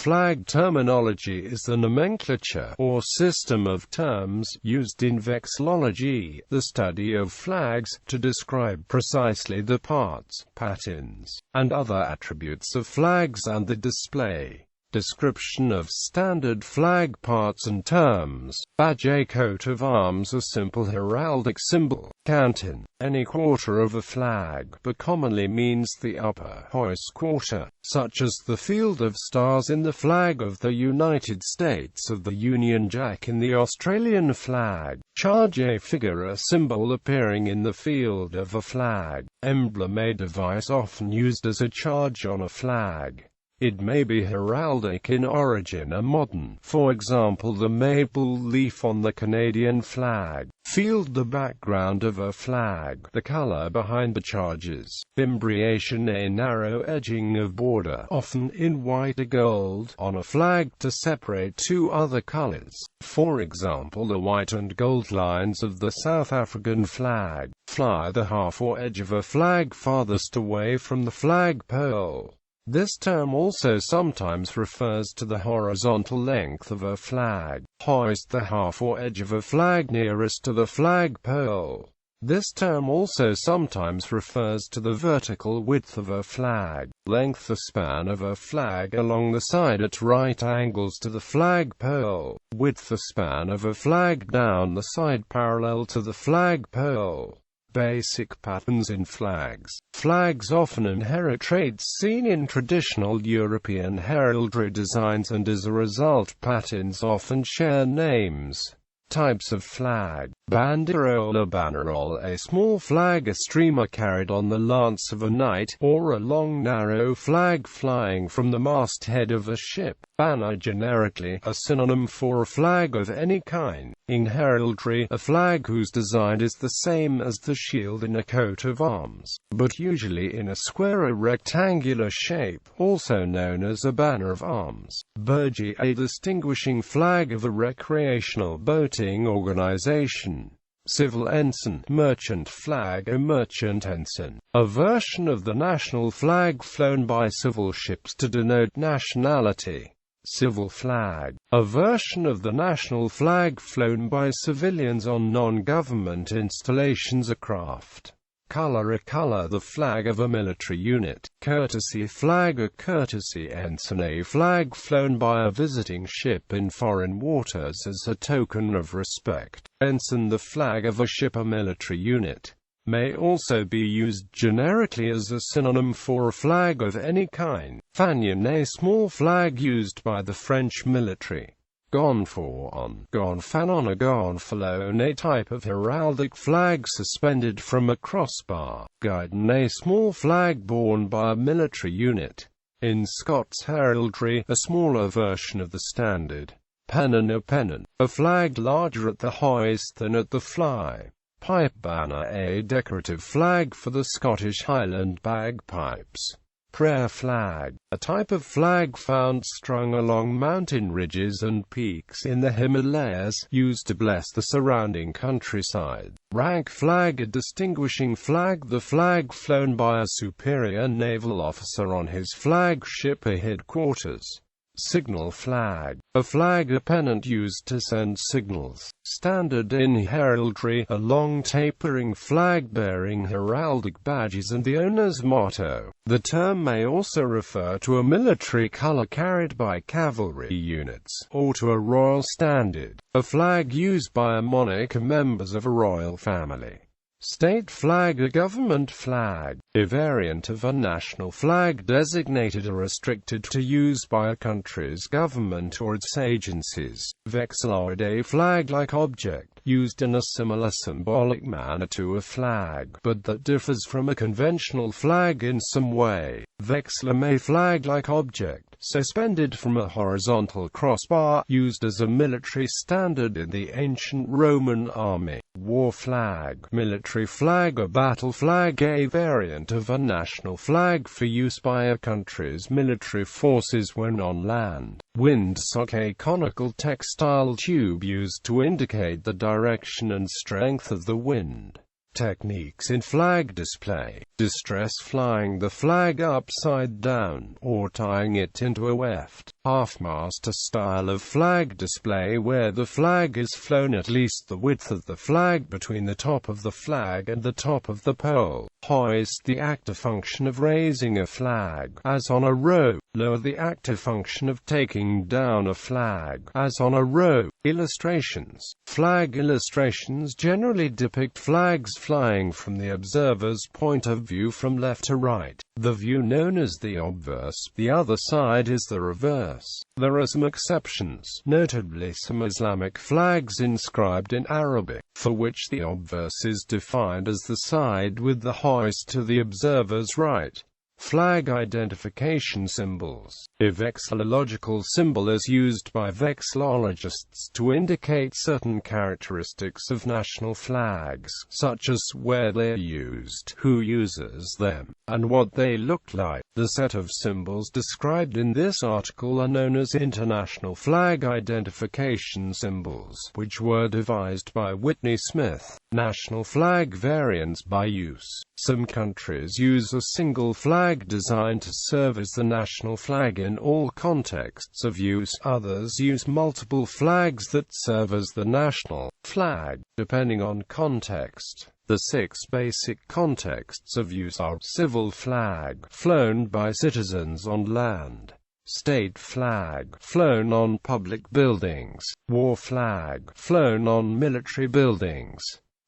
flag terminology is the nomenclature, or system of terms, used in vexillology, the study of flags, to describe precisely the parts, patterns, and other attributes of flags and the display. Description of standard flag parts and terms. Badge. A coat of arms, a simple heraldic symbol. Canton, any quarter of a flag, but commonly means the upper hoist quarter, such as the field of stars in the flag of the United States or the Union Jack in the Australian flag. Charge. A figure, a symbol appearing in the field of a flag. Emblem, a device often used as a charge on a flag. It may be heraldic in origin or modern, for example the maple leaf on the Canadian flag. Field, the background of a flag, the color behind the charges. Fimbriation, a narrow edging of border, often in white or gold, on a flag to separate two other colors. For example the white and gold lines of the South African flag. Fly, the half or edge of a flag farthest away from the flag pole. This term also sometimes refers to the horizontal length of a flag. Hoist, the half or edge of a flag nearest to the flag pole. This term also sometimes refers to the vertical width of a flag. Length, the span of a flag along the side at right angles to the flag pole. Width, the span of a flag down the side parallel to the flag pole. Basic patterns in flags. Flags often inherit traits seen in traditional European heraldry designs, and as a result patterns often share names. Types of flag. Banderole, bannerole, a small flag, a streamer carried on the lance of a knight, or a long narrow flag flying from the masthead of a ship. Banner, generically, a synonym for a flag of any kind. In heraldry, a flag whose design is the same as the shield in a coat of arms, but usually in a square or rectangular shape, also known as a banner of arms. Burgee, a distinguishing flag of a recreational boating organization. Civil ensign, merchant flag, a merchant ensign, a version of the national flag flown by civil ships to denote nationality. Civil flag, a version of the national flag flown by civilians on non-government installations or craft. Color, a color, the flag of a military unit. Courtesy flag, a courtesy ensign, a flag flown by a visiting ship in foreign waters as a token of respect. Ensign, the flag of a ship or military unit. May also be used generically as a synonym for a flag of any kind. Fanion, a small flag used by the French military. Gonfalon, gonfanon, a gonfalon, a type of heraldic flag suspended from a crossbar. Guidon, a small flag borne by a military unit. In Scots heraldry, a smaller version of the standard. Pennon, a pennon, a flag larger at the hoist than at the fly. Pipe banner, a decorative flag for the Scottish Highland bagpipes. Prayer flag, a type of flag found strung along mountain ridges and peaks in the Himalayas, used to bless the surrounding countryside. Rank flag, a distinguishing flag, the flag flown by a superior naval officer on his flagship or headquarters. Signal flag, a flag or pennant used to send signals. Standard in heraldry, a long tapering flag bearing heraldic badges and the owner's motto. The term may also refer to a military color carried by cavalry units, or to a royal standard, a flag used by a monarch or members of a royal family. State flag, a government flag, a variant of a national flag designated or restricted to use by a country's government or its agencies. Vexillology, a flag-like object, used in a similar symbolic manner to a flag, but that differs from a conventional flag in some way. Vexillum, a flag-like object, suspended from a horizontal crossbar, used as a military standard in the ancient Roman army. War flag, military flag or battle flag, a variant of a national flag for use by a country's military forces when on land. Windsock, a conical textile tube used to indicate the direction and strength of the wind. Techniques in flag display. Distress: flying the flag upside down, or tying it into a weft. Half-mast: a style of flag display where the flag is flown at least the width of the flag between the top of the flag and the top of the pole. Hoist: the active function of raising a flag, as on a row. Lower: the active function of taking down a flag, as on a row. Illustrations. Flag illustrations generally depict flags flying from the observer's point of view from left to right, the view known as the obverse. The other side is the reverse. There are some exceptions, notably some Islamic flags inscribed in Arabic, for which the obverse is defined as the side with the hoist to the observer's right. Flag identification symbols. A vexillological symbol is used by vexillologists to indicate certain characteristics of national flags, such as where they are used, who uses them, and what they look like. The set of symbols described in this article are known as international flag identification symbols, which were devised by Whitney Smith. National flag variants by use. Some countries use a single flag design to serve as the national flag in all contexts of use. Others use multiple flags that serve as the national flag, depending on context. The 6 basic contexts of use are: civil flag, flown by citizens on land; state flag, flown on public buildings; war flag, flown on military buildings;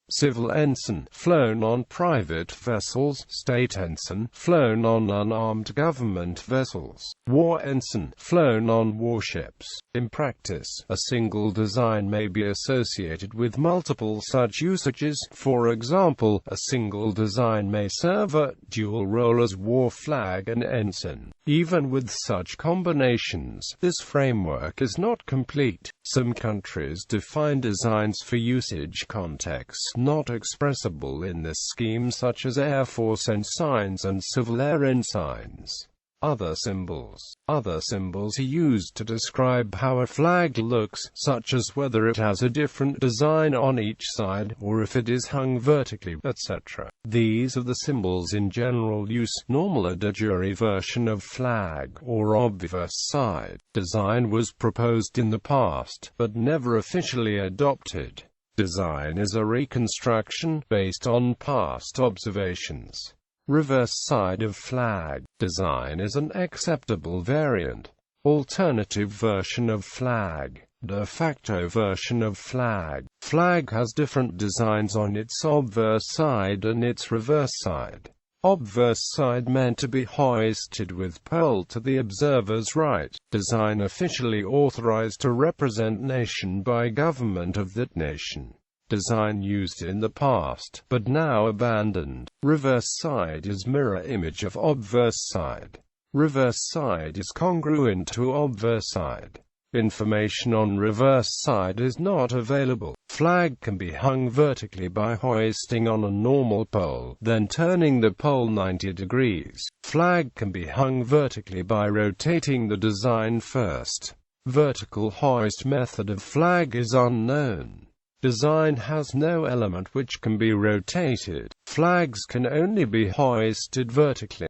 civil ensign, flown on private vessels; state ensign, flown on unarmed government vessels; war ensign, flown on warships. In practice, a single design may be associated with multiple such usages. For example, a single design may serve a dual role as war flag and ensign. Even with such combinations, this framework is not complete. Some countries define designs for usage contexts not expressible in this scheme, such as Air Force ensigns and Civil Air ensigns. Other symbols are used to describe how a flag looks, such as whether it has a different design on each side, or if it is hung vertically, etc. These are the symbols in general use. Normal: a de jure version of flag, or obverse side, design was proposed in the past, but never officially adopted. Design is a reconstruction, based on past observations. Reverse side of flag, design is an acceptable variant. Alternative version of flag, de facto version of flag. Flag has different designs on its obverse side and its reverse side. Obverse side meant to be hoisted with pole to the observer's right. Design officially authorized to represent nation by government of that nation. Design used in the past, but now abandoned. Reverse side is mirror image of obverse side. Reverse side is congruent to obverse side. Information on reverse side is not available. Flag can be hung vertically by hoisting on a normal pole, then turning the pole 90 degrees. Flag can be hung vertically by rotating the design first. Vertical hoist method of flag is unknown. Design has no element which can be rotated. Flags can only be hoisted vertically.